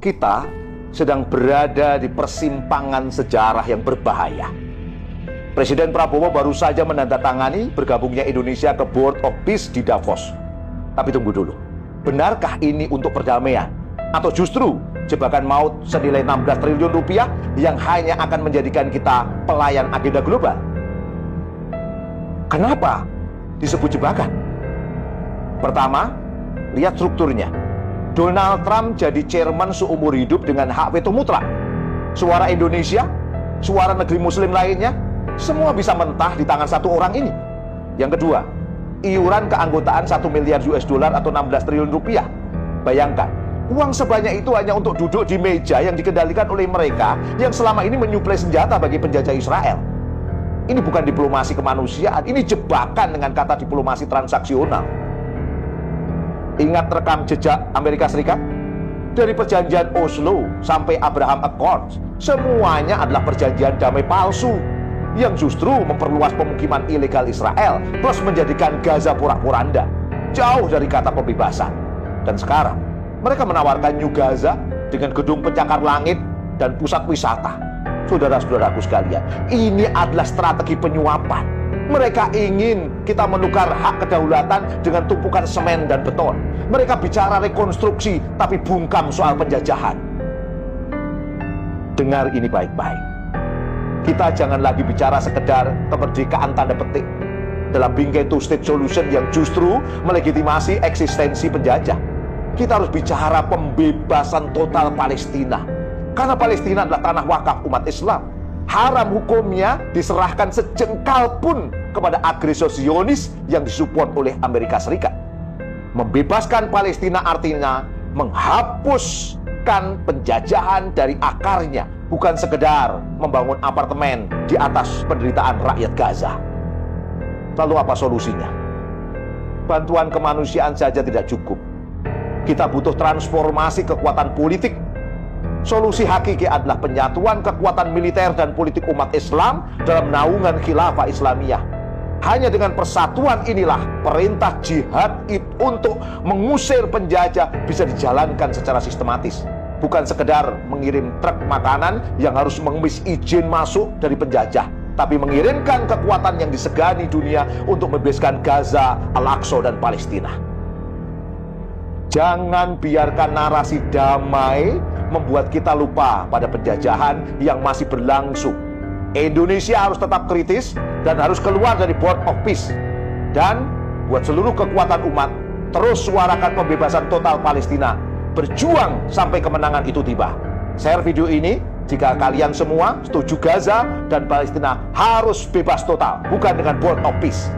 Kita sedang berada di persimpangan sejarah yang berbahaya. Presiden Prabowo baru saja menandatangani bergabungnya Indonesia ke Board of Peace di Davos. Tapi tunggu dulu, benarkah ini untuk perdamaian? Atau justru jebakan maut senilai 16 triliun rupiah yang hanya akan menjadikan kita pelayan agenda global? Kenapa disebut jebakan? Pertama, lihat strukturnya. Donald Trump jadi chairman seumur hidup dengan hak veto mutlak. Suara Indonesia, suara negeri muslim lainnya, semua bisa mentah di tangan satu orang ini. Yang kedua, iuran keanggotaan 1 miliar US dollar atau 16 triliun rupiah. Bayangkan, uang sebanyak itu hanya untuk duduk di meja yang dikendalikan oleh mereka yang selama ini menyuplai senjata bagi penjajah Israel. Ini bukan diplomasi kemanusiaan, ini jebakan dengan kata diplomasi transaksional. Ingat rekam jejak Amerika Serikat? Dari perjanjian Oslo sampai Abraham Accords, semuanya adalah perjanjian damai palsu yang justru memperluas pemukiman ilegal Israel plus menjadikan Gaza porak-poranda, jauh dari kata pembebasan. Dan sekarang mereka menawarkan New Gaza dengan gedung pencakar langit dan pusat wisata. Saudara-saudaraku sekalian, ini adalah strategi penyuapan. Mereka ingin kita menukar hak kedaulatan dengan tumpukan semen dan beton. Mereka bicara rekonstruksi, tapi bungkam soal penjajahan. Dengar ini baik-baik. Kita jangan lagi bicara sekedar kemerdekaan tanda petik dalam bingkai two-state solution yang justru melegitimasi eksistensi penjajah. Kita harus bicara pembebasan total Palestina. Karena Palestina adalah tanah wakaf umat Islam. Haram hukumnya diserahkan sejengkal pun kepada agresor Zionis yang disupport oleh Amerika Serikat. Membebaskan Palestina artinya menghapuskan penjajahan dari akarnya, bukan sekedar membangun apartemen di atas penderitaan rakyat Gaza. Lalu apa solusinya? Bantuan kemanusiaan saja tidak cukup. Kita butuh transformasi kekuatan politik. Solusi hakiki adalah penyatuan kekuatan militer dan politik umat Islam dalam naungan khilafah Islamiyah. Hanya dengan persatuan inilah perintah jihad untuk mengusir penjajah bisa dijalankan secara sistematis. Bukan sekedar mengirim truk makanan yang harus mengemis izin masuk dari penjajah, tapi mengirimkan kekuatan yang disegani dunia untuk membebaskan Gaza, Al-Aqsa, dan Palestina. Jangan biarkan narasi damai membuat kita lupa pada penjajahan yang masih berlangsung. Indonesia harus tetap kritis dan harus keluar dari Board of Peace. Dan buat seluruh kekuatan umat, terus suarakan pembebasan total Palestina. Berjuang sampai kemenangan itu tiba. Share video ini jika kalian semua setuju Gaza dan Palestina harus bebas total, bukan dengan Board of Peace.